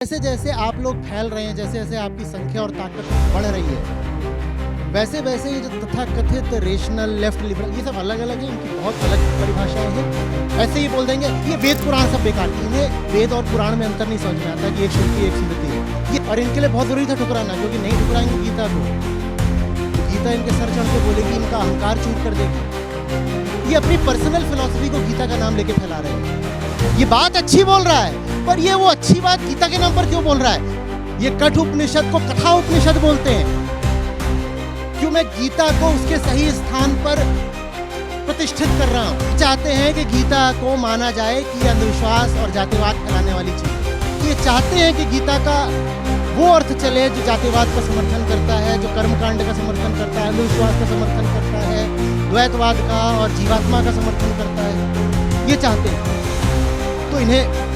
जैसे जैसे आप लोग फैल रहे हैं, जैसे जैसे आपकी संख्या और ताकत बढ़ रही है, वैसे वैसे ये जो तथाकथित रेशनल लेफ्ट लिबरल ये सब अलग अलग है, इनकी बहुत अलग परिभाषाएं हैं। ऐसे ही बोल देंगे ये वेद पुराण सब बेकार, इन्हें वेद और पुराण में अंतर नहीं समझ में आता कि एक श्रुति एक स्मृति है ये, और इनके लिए बहुत जरूरी था ठुकराना, क्योंकि नहीं ठुकराएंगे गीता को तो गीता इनके सर चढ़ के बोलेगी, इनका अहंकार चूर कर देगी। ये अपनी पर्सनल फिलॉसफी को गीता का नाम लेके फैला रहे हैं। ये बात अच्छी बोल रहा है, पर ये वो अच्छी बात गीता के नाम पर क्यों बोल रहा है? ये कठ उपनिषद को कथा उपनिषद बोलते हैं। क्यों मैं गीता को उसके सही स्थान पर प्रतिष्ठित कर रहा हूं? चाहते हैं कि गीता को माना जाए कि ये अंधविश्वास और जातिवाद फैलाने वाली चीज है। ये चाहते हैं कि गीता का वो अर्थ चले जो जातिवाद का समर्थन करता है, जो कर्मकांड का समर्थन करता है, अंधविश्वास का समर्थन करता है, द्वैतवाद का और जीवात्मा का समर्थन करता है। ये चाहते हैं। तो इन्हें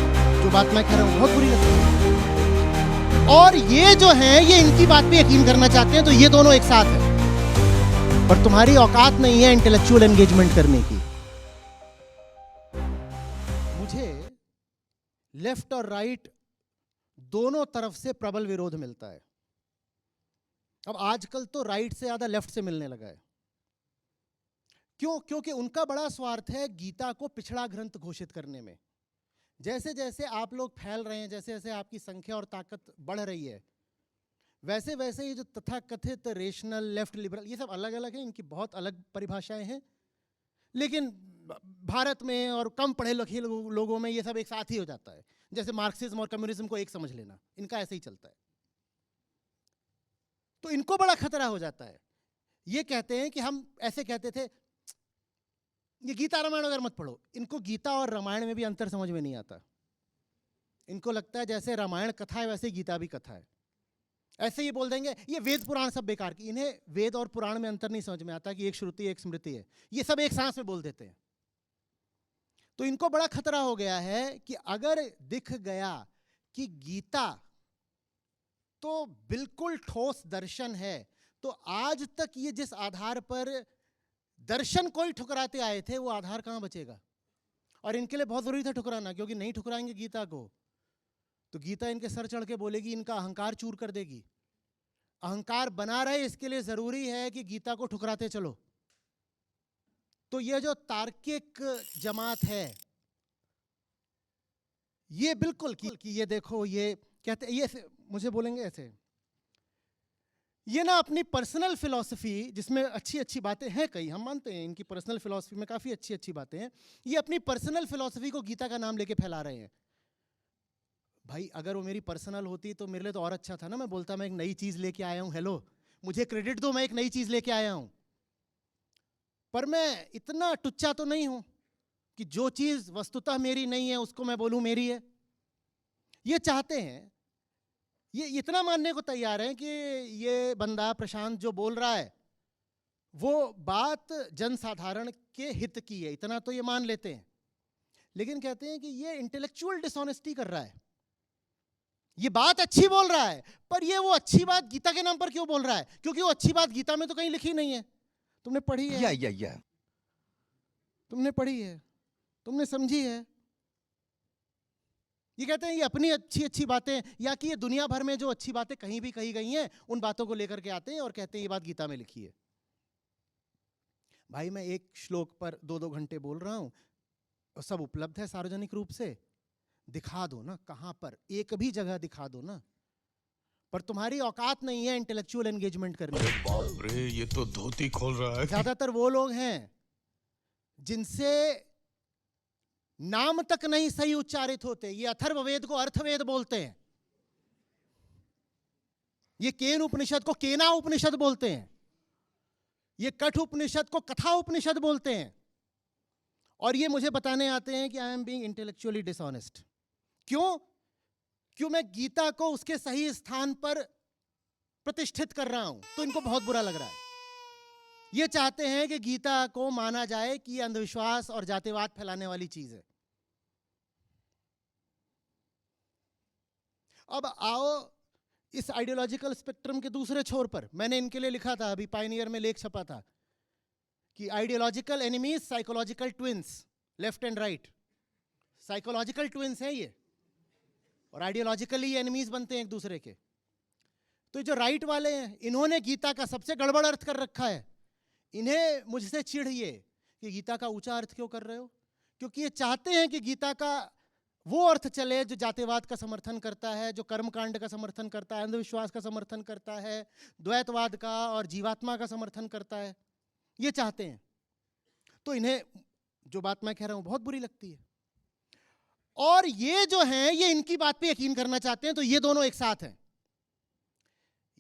जो बात मैं कह रहा हूं बहुत बुरी लगती है, और ये जो है ये इनकी बात पे यकीन करना चाहते हैं। तो ये दोनों एक साथ है, पर तुम्हारी औकात नहीं है इंटेलेक्चुअल एंगेजमेंट करने की। मुझे लेफ्ट और राइट दोनों तरफ से प्रबल विरोध मिलता है। अब आजकल तो राइट से ज्यादा लेफ्ट से मिलने लगा है। क्यों? क्योंकि उनका बड़ा स्वार्थ है गीता को पिछड़ा ग्रंथ घोषित करने में। जैसे जैसे आप लोग फैल रहे हैं, जैसे जैसे आपकी संख्या और ताकत बढ़ रही है, वैसे वैसे ये जो तथाकथित रेशनल लेफ्ट लिबरल ये सब अलग अलग हैं, इनकी बहुत अलग परिभाषाएं हैं। लेकिन भारत में और कम पढ़े लिखे लोगों में ये सब एक साथ ही हो जाता है। जैसे मार्क्सिज्म और कम्युनिज्म को एक समझ लेना, इनका ऐसे ही चलता है। तो इनको बड़ा खतरा हो जाता है। ये कहते हैं कि हम ऐसे कहते थे ये गीता रामायण अगर मत पढ़ो। इनको गीता और रामायण में भी अंतर समझ में नहीं आता। इनको लगता है जैसे रामायण कथा है वैसे गीता भी कथा है। ऐसे ही बोल देंगे ये वेद पुराण सब बेकार की। इन्हें वेद और पुराण में अंतर नहीं समझ में आता कि एक श्रुति एक स्मृति है। ये सब एक सांस में बोल देते हैं। तो इनको बड़ा खतरा हो गया है कि अगर दिख गया कि गीता तो बिल्कुल ठोस दर्शन है, तो आज तक ये जिस आधार पर दर्शन कोई ठुकराते आए थे वो आधार कहां बचेगा? और इनके लिए बहुत जरूरी था ठुकराना, क्योंकि नहीं ठुकराएंगे गीता को तो गीता इनके सर चढ़ के बोलेगी, इनका अहंकार चूर कर देगी। अहंकार बना रहे इसके लिए जरूरी है कि गीता को ठुकराते चलो। तो ये जो तार्किक जमात है ये बिल्कुल कि ये देखो, ये कहते ये मुझे बोलेंगे ऐसे, ये ना अपनी पर्सनल फिलॉसफी जिसमें अच्छी अच्छी बातें हैं, कई हम मानते हैं इनकी पर्सनल फिलॉसफी में काफी अच्छी अच्छी बातें हैं, ये अपनी पर्सनल फिलॉसफी को गीता का नाम लेके फैला रहे हैं। भाई अगर वो मेरी पर्सनल होती तो मेरे लिए तो और अच्छा था ना। मैं बोलता मैं एक नई चीज लेके आया हूं, हेलो मुझे क्रेडिट दो, मैं एक नई चीज लेके आया हूं। पर मैं इतना टुच्चा तो नहीं हूं कि जो चीज वस्तुतः मेरी नहीं है उसको मैं बोलूं मेरी है। ये चाहते हैं, ये इतना मानने को तैयार है कि ये बंदा प्रशांत जो बोल रहा है वो बात जनसाधारण के हित की है, इतना तो ये मान लेते हैं। लेकिन कहते हैं कि ये इंटेलेक्चुअल डिसऑनेस्टी कर रहा है। ये बात अच्छी बोल रहा है, पर ये वो अच्छी बात गीता के नाम पर क्यों बोल रहा है? क्योंकि वो अच्छी बात गीता में तो कहीं लिखी नहीं है। तुमने पढ़ी है? तुमने पढ़ी है, तुमने समझी है। ये कहते हैं ये अपनी अच्छी अच्छी बातें, या कि ये दुनिया भर में जो अच्छी बातें कहीं भी कही गई हैं उन बातों को लेकर के आते हैं और कहते हैं ये बात गीता में लिखी है। भाई मैं एक श्लोक पर 2-2 घंटे बोल रहा हूं, सब उपलब्ध है सार्वजनिक रूप से, दिखा दो ना कहां पर, एक भी जगह दिखा दो ना। पर तुम्हारी औकात नहीं है इंटेलेक्चुअल एंगेजमेंट करने की। बाप रे, ये तो धोती खोल रहा है। ज्यादातर वो लोग हैं जिनसे नाम तक नहीं सही उच्चारित होते। ये अथर्ववेद को अर्थवेद बोलते हैं, ये केन उपनिषद को केना उपनिषद बोलते हैं, ये कठ उपनिषद को कथा उपनिषद बोलते हैं। और ये मुझे बताने आते हैं कि I am being intellectually dishonest. क्यों मैं गीता को उसके सही स्थान पर प्रतिष्ठित कर रहा हूं, तो इनको बहुत बुरा लग रहा है। ये चाहते हैं कि गीता को माना जाए कि ये अंधविश्वास और जातिवाद फैलाने वाली चीज है। अब आओ इस आइडियोलॉजिकल स्पेक्ट्रम के दूसरे छोर पर। मैंने इनके लिए लिखा था, अभी पायनियर में लेख छपा था कि ideological enemies psychological twins, left and right. Psychological twins हैं ये। और आइडियोलॉजिकली एनिमीज बनते हैं एक दूसरे के। तो जो राइट वाले हैं, इन्होंने गीता का सबसे गड़बड़ अर्थ कर रखा है। इन्हें मुझसे चिढ़ ये कि गीता का ऊंचा अर्थ क्यों कर रहे हो, क्योंकि ये चाहते हैं कि गीता का वो अर्थ चले जो जातिवाद का समर्थन करता है, जो कर्मकांड का समर्थन करता है, अंधविश्वास का समर्थन करता है, द्वैतवाद का और जीवात्मा का समर्थन करता है, ये चाहते हैं। तो इन्हें जो बात मैं कह रहा हूं बहुत बुरी लगती है। और ये जो हैं ये इनकी बात पे यकीन करना चाहते हैं। तो ये दोनों एक साथ हैं।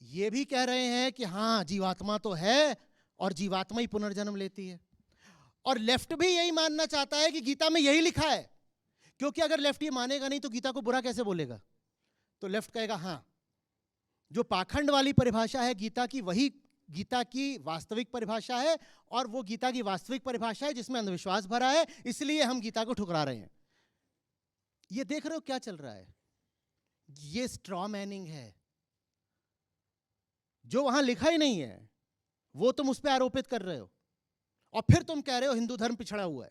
ये भी कह रहे हैं कि हाँ जीवात्मा तो है और जीवात्मा ही पुनर्जन्म लेती है। और लेफ्ट भी यही मानना चाहता है कि गीता में यही लिखा है, क्योंकि अगर लेफ्ट ये मानेगा नहीं तो गीता को बुरा कैसे बोलेगा। तो लेफ्ट कहेगा हाँ जो पाखंड वाली परिभाषा है गीता की, वही गीता की वास्तविक परिभाषा है, और वो गीता की वास्तविक परिभाषा है जिसमें अंधविश्वास भरा है, इसलिए हम गीता को ठुकरा रहे हैं। ये देख रहे हो क्या चल रहा है? ये स्ट्रॉ मैनिंग है। जो वहां लिखा ही नहीं है वो तुम उस पर आरोपित कर रहे हो, और फिर तुम कह रहे हो हिंदू धर्म पिछड़ा हुआ है।